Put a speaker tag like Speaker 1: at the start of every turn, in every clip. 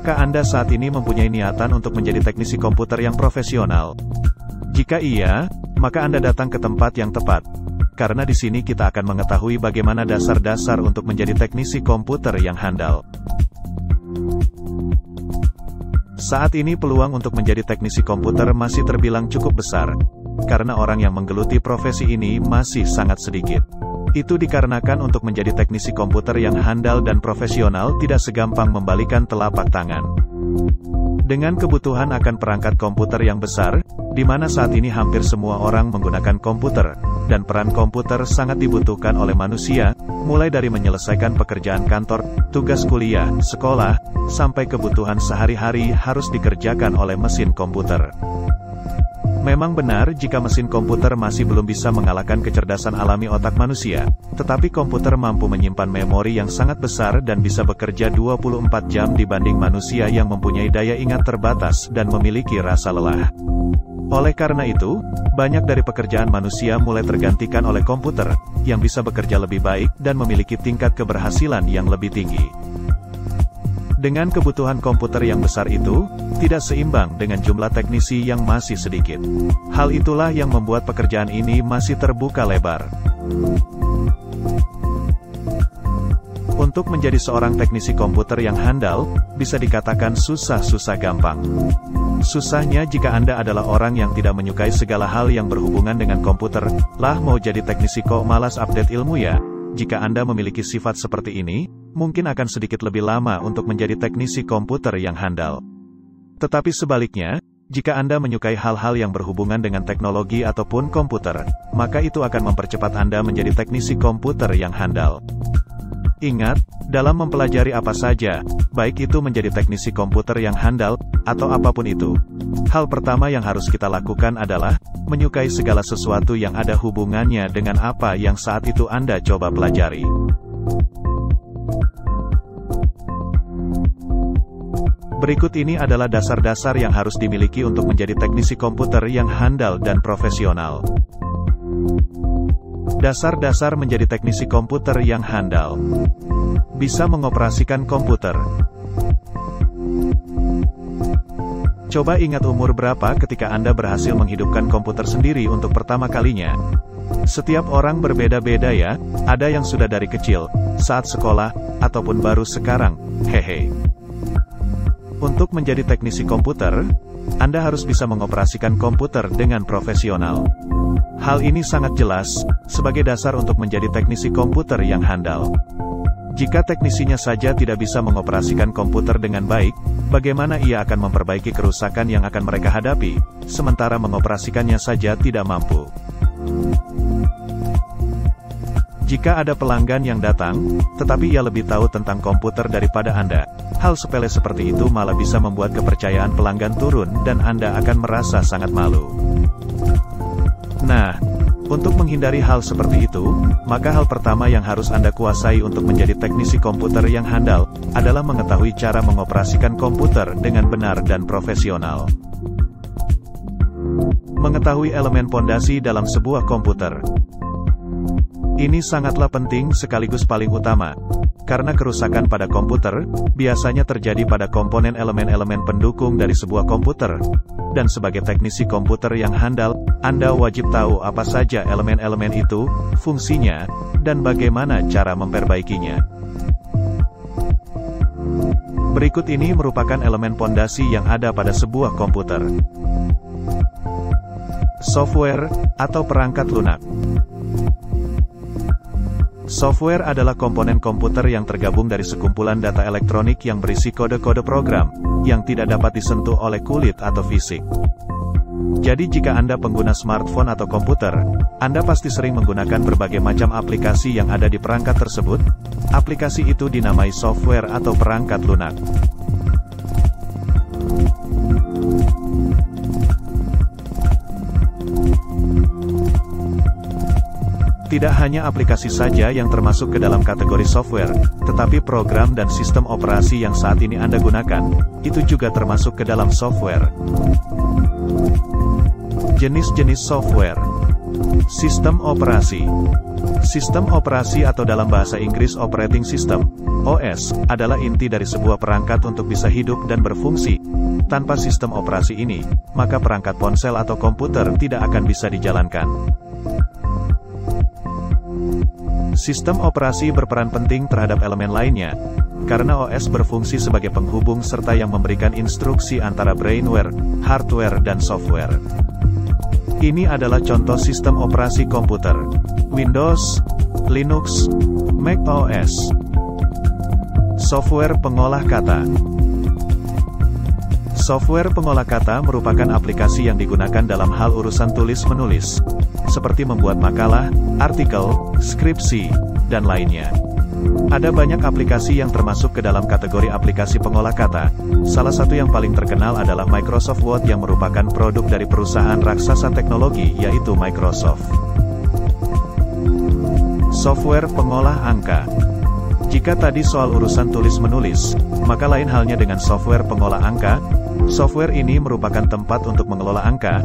Speaker 1: Apakah Anda saat ini mempunyai niatan untuk menjadi teknisi komputer yang profesional? Jika iya, maka Anda datang ke tempat yang tepat. Karena di sini kita akan mengetahui bagaimana dasar-dasar untuk menjadi teknisi komputer yang handal. Saat ini peluang untuk menjadi teknisi komputer masih terbilang cukup besar, karena orang yang menggeluti profesi ini masih sangat sedikit. Itu dikarenakan untuk menjadi teknisi komputer yang handal dan profesional tidak segampang membalikan telapak tangan. Dengan kebutuhan akan perangkat komputer yang besar, di mana saat ini hampir semua orang menggunakan komputer, dan peran komputer sangat dibutuhkan oleh manusia, mulai dari menyelesaikan pekerjaan kantor, tugas kuliah, sekolah, sampai kebutuhan sehari-hari harus dikerjakan oleh mesin komputer. Memang benar jika mesin komputer masih belum bisa mengalahkan kecerdasan alami otak manusia, tetapi komputer mampu menyimpan memori yang sangat besar dan bisa bekerja 24 jam dibanding manusia yang mempunyai daya ingat terbatas dan memiliki rasa lelah. Oleh karena itu, banyak dari pekerjaan manusia mulai tergantikan oleh komputer, yang bisa bekerja lebih baik dan memiliki tingkat keberhasilan yang lebih tinggi. Dengan kebutuhan komputer yang besar itu, tidak seimbang dengan jumlah teknisi yang masih sedikit. Hal itulah yang membuat pekerjaan ini masih terbuka lebar. Untuk menjadi seorang teknisi komputer yang handal, bisa dikatakan susah-susah gampang. Susahnya jika Anda adalah orang yang tidak menyukai segala hal yang berhubungan dengan komputer, lah mau jadi teknisi kok malas update ilmu ya? Jika Anda memiliki sifat seperti ini, mungkin akan sedikit lebih lama untuk menjadi teknisi komputer yang handal. Tetapi sebaliknya, jika Anda menyukai hal-hal yang berhubungan dengan teknologi ataupun komputer, maka itu akan mempercepat Anda menjadi teknisi komputer yang handal. Ingat, dalam mempelajari apa saja, baik itu menjadi teknisi komputer yang handal, atau apapun itu, hal pertama yang harus kita lakukan adalah menyukai segala sesuatu yang ada hubungannya dengan apa yang saat itu Anda coba pelajari. Berikut ini adalah dasar-dasar yang harus dimiliki untuk menjadi teknisi komputer yang handal dan profesional. Dasar-dasar menjadi teknisi komputer yang handal. Bisa mengoperasikan komputer. Coba ingat umur berapa ketika Anda berhasil menghidupkan komputer sendiri untuk pertama kalinya. Setiap orang berbeda-beda ya, ada yang sudah dari kecil, saat sekolah, ataupun baru sekarang, hehe. Untuk menjadi teknisi komputer, Anda harus bisa mengoperasikan komputer dengan profesional. Hal ini sangat jelas, sebagai dasar untuk menjadi teknisi komputer yang handal. Jika teknisinya saja tidak bisa mengoperasikan komputer dengan baik, bagaimana ia akan memperbaiki kerusakan yang akan mereka hadapi, sementara mengoperasikannya saja tidak mampu. Jika ada pelanggan yang datang, tetapi ia lebih tahu tentang komputer daripada Anda, hal sepele seperti itu malah bisa membuat kepercayaan pelanggan turun dan Anda akan merasa sangat malu. Nah, untuk menghindari hal seperti itu, maka hal pertama yang harus Anda kuasai untuk menjadi teknisi komputer yang handal, adalah mengetahui cara mengoperasikan komputer dengan benar dan profesional. Mengetahui elemen pondasi dalam sebuah komputer. Ini sangatlah penting sekaligus paling utama, karena kerusakan pada komputer, biasanya terjadi pada komponen elemen-elemen pendukung dari sebuah komputer. Dan sebagai teknisi komputer yang handal, Anda wajib tahu apa saja elemen-elemen itu, fungsinya, dan bagaimana cara memperbaikinya. Berikut ini merupakan elemen pondasi yang ada pada sebuah komputer. Software, atau perangkat lunak. Software adalah komponen komputer yang tergabung dari sekumpulan data elektronik yang berisi kode-kode program, yang tidak dapat disentuh oleh kulit atau fisik. Jadi jika Anda pengguna smartphone atau komputer, Anda pasti sering menggunakan berbagai macam aplikasi yang ada di perangkat tersebut. Aplikasi itu dinamai software atau perangkat lunak. Tidak hanya aplikasi saja yang termasuk ke dalam kategori software, tetapi program dan sistem operasi yang saat ini Anda gunakan, itu juga termasuk ke dalam software. Jenis-jenis software. Sistem operasi. Sistem operasi atau dalam bahasa Inggris Operating System, OS, adalah inti dari sebuah perangkat untuk bisa hidup dan berfungsi. Tanpa sistem operasi ini, maka perangkat ponsel atau komputer tidak akan bisa dijalankan. Sistem operasi berperan penting terhadap elemen lainnya, karena OS berfungsi sebagai penghubung serta yang memberikan instruksi antara brainware, hardware dan software. Ini adalah contoh sistem operasi komputer: Windows, Linux, Mac OS. Software pengolah kata. Software pengolah kata merupakan aplikasi yang digunakan dalam hal urusan tulis-menulis, seperti membuat makalah, artikel, skripsi, dan lainnya. Ada banyak aplikasi yang termasuk ke dalam kategori aplikasi pengolah kata. Salah satu yang paling terkenal adalah Microsoft Word yang merupakan produk dari perusahaan raksasa teknologi yaitu Microsoft. Software pengolah angka. Jika tadi soal urusan tulis-menulis, maka lain halnya dengan software pengolah angka. Software ini merupakan tempat untuk mengelola angka,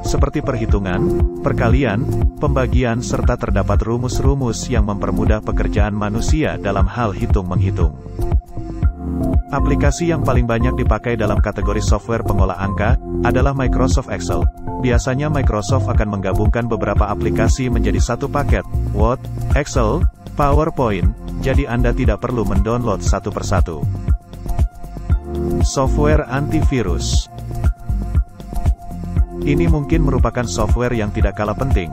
Speaker 1: seperti perhitungan, perkalian, pembagian serta terdapat rumus-rumus yang mempermudah pekerjaan manusia dalam hal hitung-menghitung. Aplikasi yang paling banyak dipakai dalam kategori software pengolah angka adalah Microsoft Excel. Biasanya Microsoft akan menggabungkan beberapa aplikasi menjadi satu paket, Word, Excel, PowerPoint, jadi Anda tidak perlu mendownload satu persatu. Software antivirus. Ini mungkin merupakan software yang tidak kalah penting,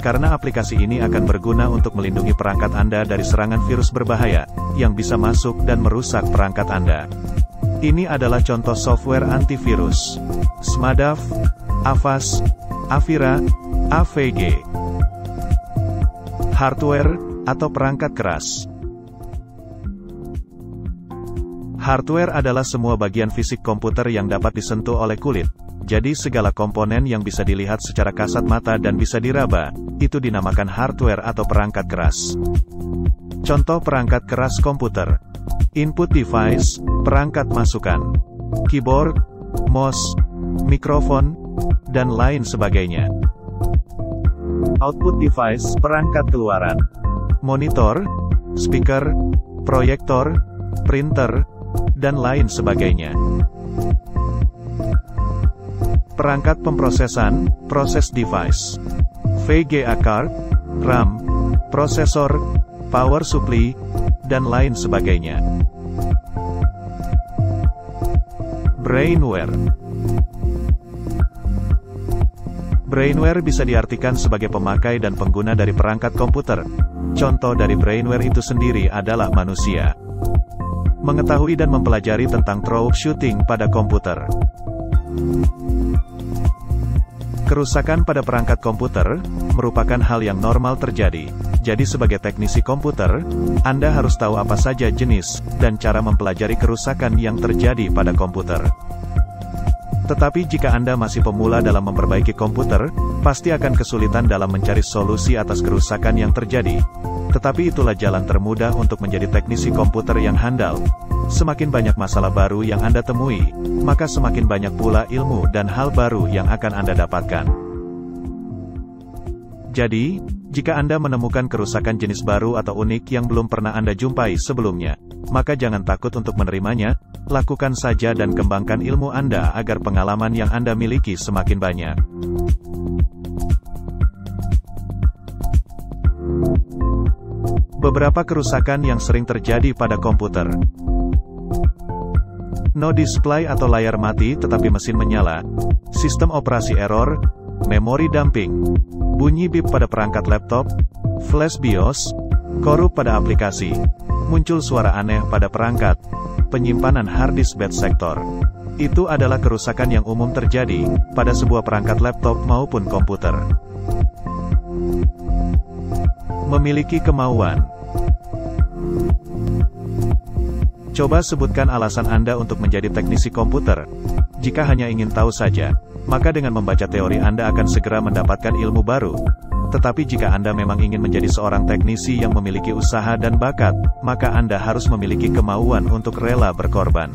Speaker 1: karena aplikasi ini akan berguna untuk melindungi perangkat Anda dari serangan virus berbahaya, yang bisa masuk dan merusak perangkat Anda. Ini adalah contoh software antivirus: Smadaf, Avast, Avira, AVG. Hardware, atau perangkat keras. Hardware adalah semua bagian fisik komputer yang dapat disentuh oleh kulit. Jadi segala komponen yang bisa dilihat secara kasat mata dan bisa diraba, itu dinamakan hardware atau perangkat keras. Contoh perangkat keras komputer: input device, perangkat masukan, keyboard, mouse, mikrofon, dan lain sebagainya. Output device, perangkat keluaran, monitor, speaker, proyektor, printer, dan lain sebagainya. Perangkat pemrosesan, proses device, VGA card, RAM, prosesor, power supply, dan lain sebagainya. Brainware. Brainware bisa diartikan sebagai pemakai dan pengguna dari perangkat komputer. Contoh dari brainware itu sendiri adalah manusia. Mengetahui dan mempelajari tentang troubleshooting pada komputer. Kerusakan pada perangkat komputer merupakan hal yang normal terjadi. Jadi sebagai teknisi komputer, Anda harus tahu apa saja jenis dan cara mempelajari kerusakan yang terjadi pada komputer. Tetapi jika Anda masih pemula dalam memperbaiki komputer, pasti akan kesulitan dalam mencari solusi atas kerusakan yang terjadi. Tetapi itulah jalan termudah untuk menjadi teknisi komputer yang handal. Semakin banyak masalah baru yang Anda temui, maka semakin banyak pula ilmu dan hal baru yang akan Anda dapatkan. Jadi, jika Anda menemukan kerusakan jenis baru atau unik yang belum pernah Anda jumpai sebelumnya, maka jangan takut untuk menerimanya, lakukan saja dan kembangkan ilmu Anda agar pengalaman yang Anda miliki semakin banyak. Beberapa kerusakan yang sering terjadi pada komputer. No display atau layar mati tetapi mesin menyala, sistem operasi error, memori dumping, bunyi bip pada perangkat laptop, flash BIOS, korup pada aplikasi, muncul suara aneh pada perangkat, penyimpanan harddisk bad sector. Itu adalah kerusakan yang umum terjadi pada sebuah perangkat laptop maupun komputer. Memiliki kemauan. Coba sebutkan alasan Anda untuk menjadi teknisi komputer. Jika hanya ingin tahu saja, maka dengan membaca teori Anda akan segera mendapatkan ilmu baru. Tetapi jika Anda memang ingin menjadi seorang teknisi yang memiliki usaha dan bakat, maka Anda harus memiliki kemauan untuk rela berkorban.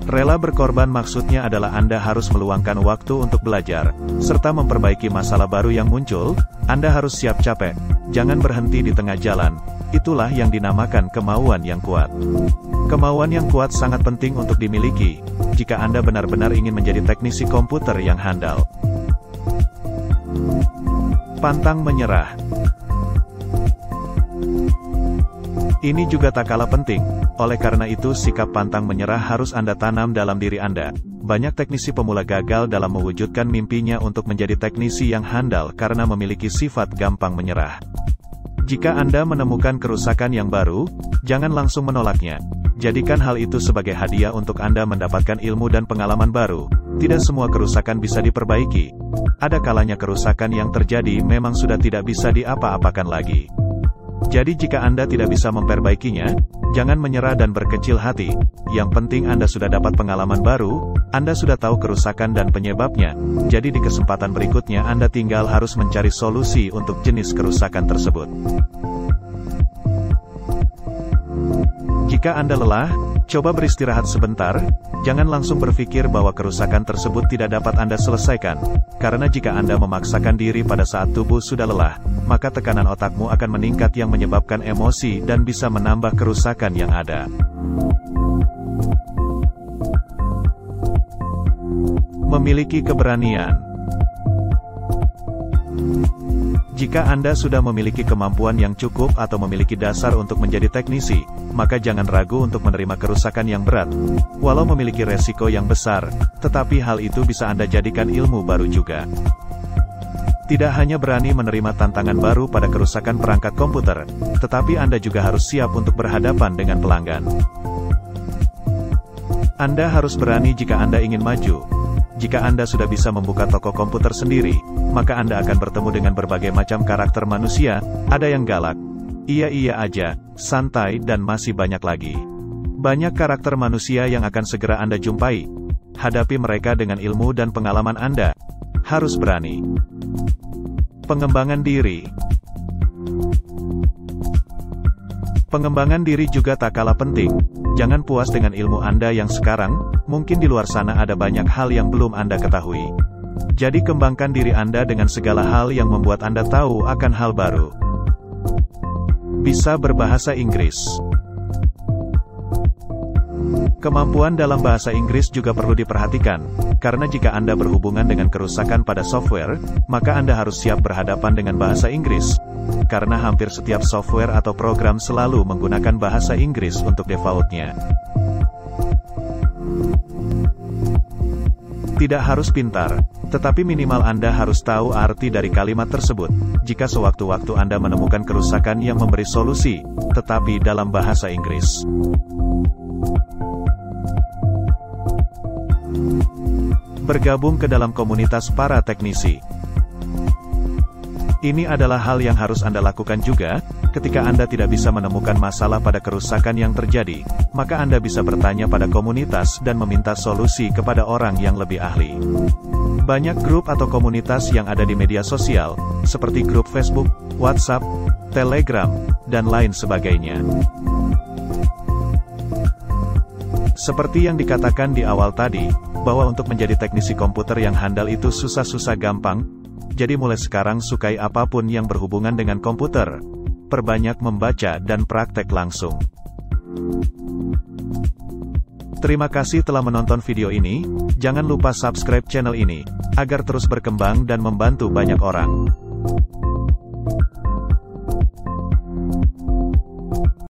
Speaker 1: Rela berkorban maksudnya adalah Anda harus meluangkan waktu untuk belajar, serta memperbaiki masalah baru yang muncul. Anda harus siap capek, jangan berhenti di tengah jalan. Itulah yang dinamakan kemauan yang kuat. Kemauan yang kuat sangat penting untuk dimiliki, jika Anda benar-benar ingin menjadi teknisi komputer yang handal. Pantang menyerah. Ini juga tak kalah penting, oleh karena itu sikap pantang menyerah harus Anda tanam dalam diri Anda. Banyak teknisi pemula gagal dalam mewujudkan mimpinya untuk menjadi teknisi yang handal karena memiliki sifat gampang menyerah. Jika Anda menemukan kerusakan yang baru, jangan langsung menolaknya. Jadikan hal itu sebagai hadiah untuk Anda mendapatkan ilmu dan pengalaman baru. Tidak semua kerusakan bisa diperbaiki. Ada kalanya kerusakan yang terjadi memang sudah tidak bisa diapa-apakan lagi. Jadi jika Anda tidak bisa memperbaikinya, jangan menyerah dan berkecil hati. Yang penting Anda sudah dapat pengalaman baru, Anda sudah tahu kerusakan dan penyebabnya. Jadi di kesempatan berikutnya Anda tinggal harus mencari solusi untuk jenis kerusakan tersebut. Jika Anda lelah, coba beristirahat sebentar. Jangan langsung berpikir bahwa kerusakan tersebut tidak dapat Anda selesaikan. Karena jika Anda memaksakan diri pada saat tubuh sudah lelah, maka tekanan otakmu akan meningkat yang menyebabkan emosi dan bisa menambah kerusakan yang ada. Memiliki keberanian. Jika Anda sudah memiliki kemampuan yang cukup atau memiliki dasar untuk menjadi teknisi, maka jangan ragu untuk menerima kerusakan yang berat. Walau memiliki resiko yang besar, tetapi hal itu bisa Anda jadikan ilmu baru juga. Tidak hanya berani menerima tantangan baru pada kerusakan perangkat komputer, tetapi Anda juga harus siap untuk berhadapan dengan pelanggan. Anda harus berani jika Anda ingin maju. Jika Anda sudah bisa membuka toko komputer sendiri, maka Anda akan bertemu dengan berbagai macam karakter manusia. Ada yang galak, iya-iya aja, santai dan masih banyak lagi. Banyak karakter manusia yang akan segera Anda jumpai. Hadapi mereka dengan ilmu dan pengalaman Anda. Harus berani. Pengembangan diri. Pengembangan diri juga tak kalah penting. Jangan puas dengan ilmu Anda yang sekarang, mungkin di luar sana ada banyak hal yang belum Anda ketahui. Jadi kembangkan diri Anda dengan segala hal yang membuat Anda tahu akan hal baru. Bisa berbahasa Inggris. Kemampuan dalam bahasa Inggris juga perlu diperhatikan, karena jika Anda berhubungan dengan kerusakan pada software, maka Anda harus siap berhadapan dengan bahasa Inggris. Karena hampir setiap software atau program selalu menggunakan bahasa Inggris untuk defaultnya. Tidak harus pintar, tetapi minimal Anda harus tahu arti dari kalimat tersebut, jika sewaktu-waktu Anda menemukan kerusakan yang memberi solusi, tetapi dalam bahasa Inggris. Bergabung ke dalam komunitas para teknisi. Ini adalah hal yang harus Anda lakukan juga, ketika Anda tidak bisa menemukan masalah pada kerusakan yang terjadi, maka Anda bisa bertanya pada komunitas dan meminta solusi kepada orang yang lebih ahli. Banyak grup atau komunitas yang ada di media sosial, seperti grup Facebook, WhatsApp, Telegram, dan lain sebagainya. Seperti yang dikatakan di awal tadi, bahwa untuk menjadi teknisi komputer yang handal itu susah-susah gampang. Jadi mulai sekarang sukai apapun yang berhubungan dengan komputer. Perbanyak membaca dan praktek langsung. Terima kasih telah menonton video ini. Jangan lupa subscribe channel ini, agar terus berkembang dan membantu banyak orang.